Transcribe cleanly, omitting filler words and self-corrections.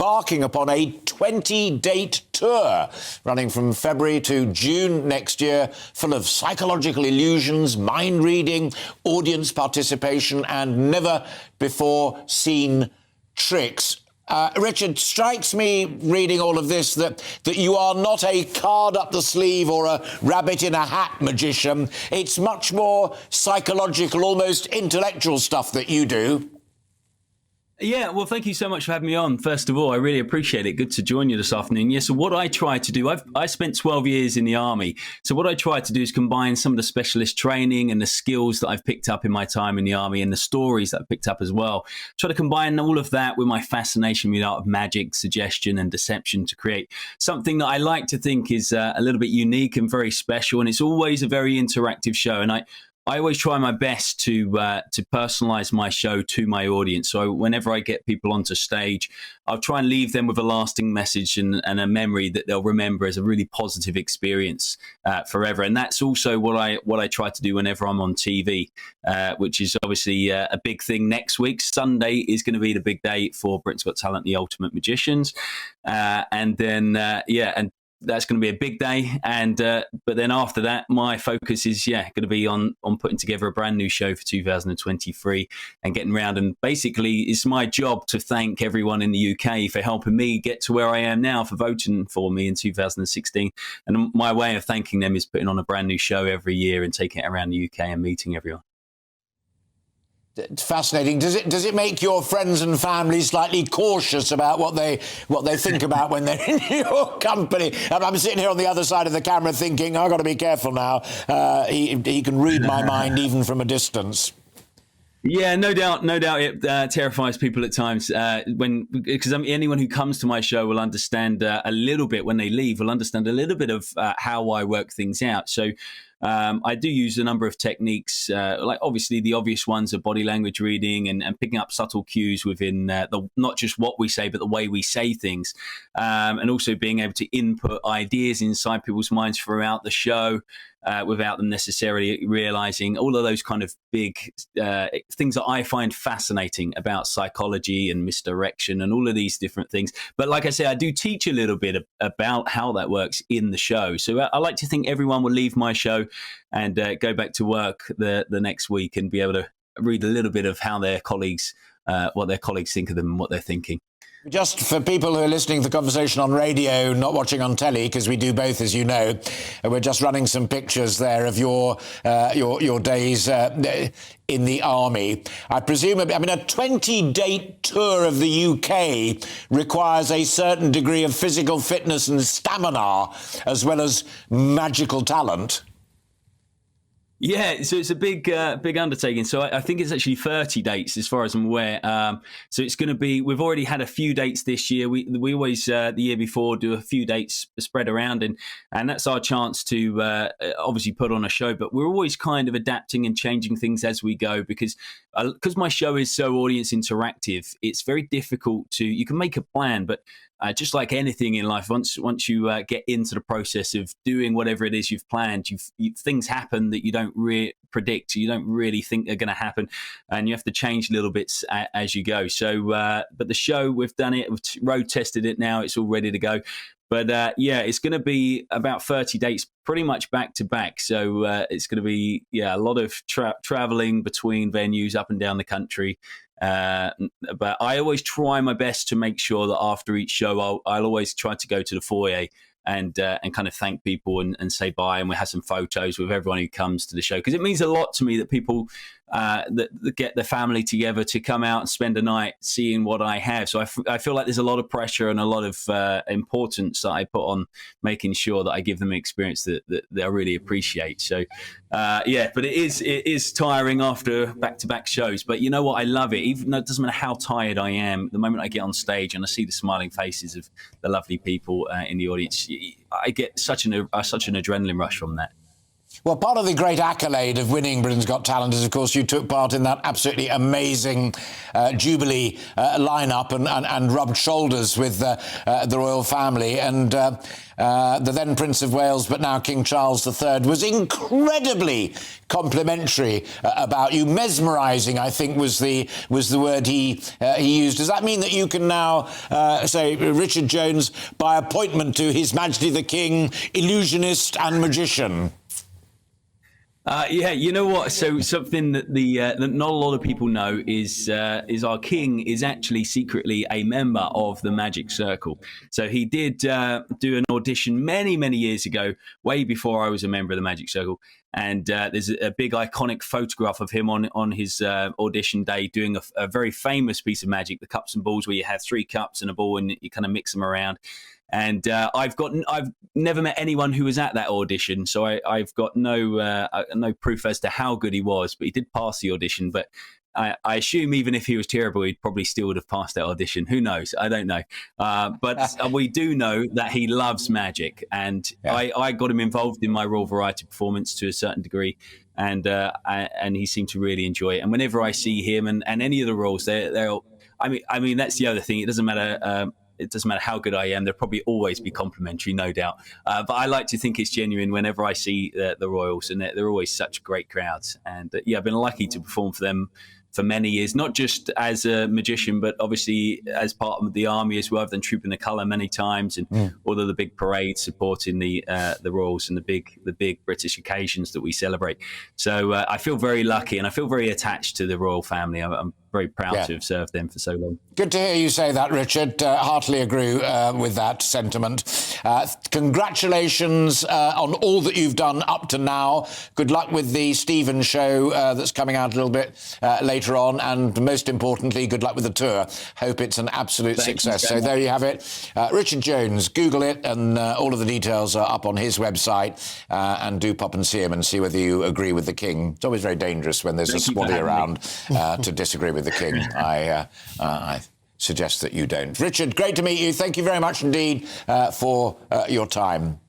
embarking upon a 20-date tour running from February to June next year, full of psychological illusions, mind reading, audience participation, and never-before-seen tricks. Richard, strikes me reading all of this that you are not a card up the sleeve or a rabbit in a hat magician. It's much more psychological, almost intellectual stuff that you do. Yeah, well, thank you so much for having me on. First of all, I really appreciate it. Good to join you this afternoon. Yeah, so what I try to do, I spent 12 years in the Army. So what I try to do is combine some of the specialist training and the skills that I've picked up in my time in the Army and the stories that I've picked up as well. Try to combine all of that with my fascination with the art of magic, suggestion and deception to create something that I like to think is a little bit unique and very special. And it's always a very interactive show. And I always try my best to personalize my show to my audience. So whenever I get people onto stage, I'll try and leave them with a lasting message and a memory that they'll remember as a really positive experience forever. And that's also what I try to do whenever I'm on TV, which is obviously a big thing next week. Sunday is going to be the big day for Britain's Got Talent, The Ultimate Magicians. And then, and that's going to be a big day, and but then after that, my focus is going to be on putting together a brand new show for 2023 and getting around. And basically, it's my job to thank everyone in the UK for helping me get to where I am now, for voting for me in 2016. And my way of thanking them is putting on a brand new show every year and taking it around the UK and meeting everyone. It's fascinating. Does it make your friends and family slightly cautious about what they think about when they're in your company? I'm sitting here on the other side of the camera thinking, I've got to be careful now. He can read my mind even from a distance. Yeah, no doubt it terrifies people at times because anyone who comes to my show will understand a little bit when they leave, will understand a little bit of how I work things out. So I do use a number of techniques, like obviously the obvious ones are body language reading and picking up subtle cues within not just what we say, but the way we say things, and also being able to input ideas inside people's minds throughout the show without them necessarily realizing. All of those kind of big things that I find fascinating about psychology and misdirection and all of these different things. But like I say, I do teach a little bit about how that works in the show. So I like to think everyone will leave my show and go back to work the next week and be able to read a little bit of how their colleagues, what their colleagues think of them and what they're thinking. Just for people who are listening to the conversation on radio, not watching on telly, because we do both, as you know, we're just running some pictures there of your days in the Army. I presume, a 20-date tour of the UK requires a certain degree of physical fitness and stamina, as well as magical talent. Yeah, so it's a big undertaking. So I think it's actually 30 dates as far as I'm aware. So it's going to be, we've already had a few dates this year. We always, the year before, do a few dates spread around and that's our chance to obviously put on a show. But we're always kind of adapting and changing things as we go because my show is so audience interactive, it's very difficult you can make a plan, but just like anything in life, once you get into the process of doing whatever it is you've planned, things happen that you don't predict, you don't really think are going to happen, and you have to change little bits as you go. So, but the show, we've done it, we've road tested it now, it's all ready to go. But it's going to be about 30 dates, pretty much back to back. So it's going to be a lot of traveling between venues up and down the country. But I always try my best to make sure that after each show, I'll always try to go to the foyer and kind of thank people and say bye, and we have some photos with everyone who comes to the show, because it means a lot to me that people that get their family together to come out and spend a night seeing what I have. So I feel like there's a lot of pressure and a lot of importance that I put on making sure that I give them an experience that I really appreciate. So but it is tiring after back-to-back shows, but you know what, I love it. Even though it doesn't matter how tired I am, the moment I get on stage and I see the smiling faces of the lovely people in the audience, I get such an adrenaline rush from that. Well, part of the great accolade of winning Britain's Got Talent is, of course, you took part in that absolutely amazing Jubilee lineup and rubbed shoulders with the royal family. And the then Prince of Wales, but now King Charles III, was incredibly complimentary about you. Mesmerising, I think, was the word he used. Does that mean that you can now say Richard Jones, by appointment to His Majesty the King, illusionist and magician? Yeah, you know what? So something that that not a lot of people know is our king is actually secretly a member of the Magic Circle. So he did do an audition many years ago, way before I was a member of the Magic Circle. And there's a big iconic photograph of him on his audition day doing a very famous piece of magic, the cups and balls, where you have 3 cups and a ball and you kind of mix them around. And I've never met anyone who was at that audition, so I've got no proof as to how good he was, but he did pass the audition. But I assume even if he was terrible, he'd probably still would have passed that audition. Who knows? I don't know. But we do know that he loves magic, and I got him involved in my Royal Variety performance to a certain degree, and he seemed to really enjoy it. And whenever I see him and any of the royals, they'll. I mean, that's the other thing. It doesn't matter. It doesn't matter how good I am. They'll probably always be complimentary, no doubt. But I like to think it's genuine whenever I see the royals, and they're always such great crowds. And I've been lucky to perform for them for many years, not just as a magician, but obviously as part of the army as well. I've done Troop in the Colour many times, and all of the big parades supporting the royals and the big British occasions that we celebrate. So I feel very lucky, and I feel very attached to the royal family. I'm very proud to have served them for so long. Good to hear you say that, Richard. Heartily agree with that sentiment. Congratulations on all that you've done up to now. Good luck with the Stephen show that's coming out a little bit later on, and most importantly, good luck with the tour. Hope it's an absolute success. So there you have it. Richard Jones, Google it, and all of the details are up on his website, and do pop and see him and see whether you agree with the King. It's always very dangerous when there's a squaddy around to disagree with the King. I suggest that you don't. Richard, great to meet you. Thank you very much indeed for your time.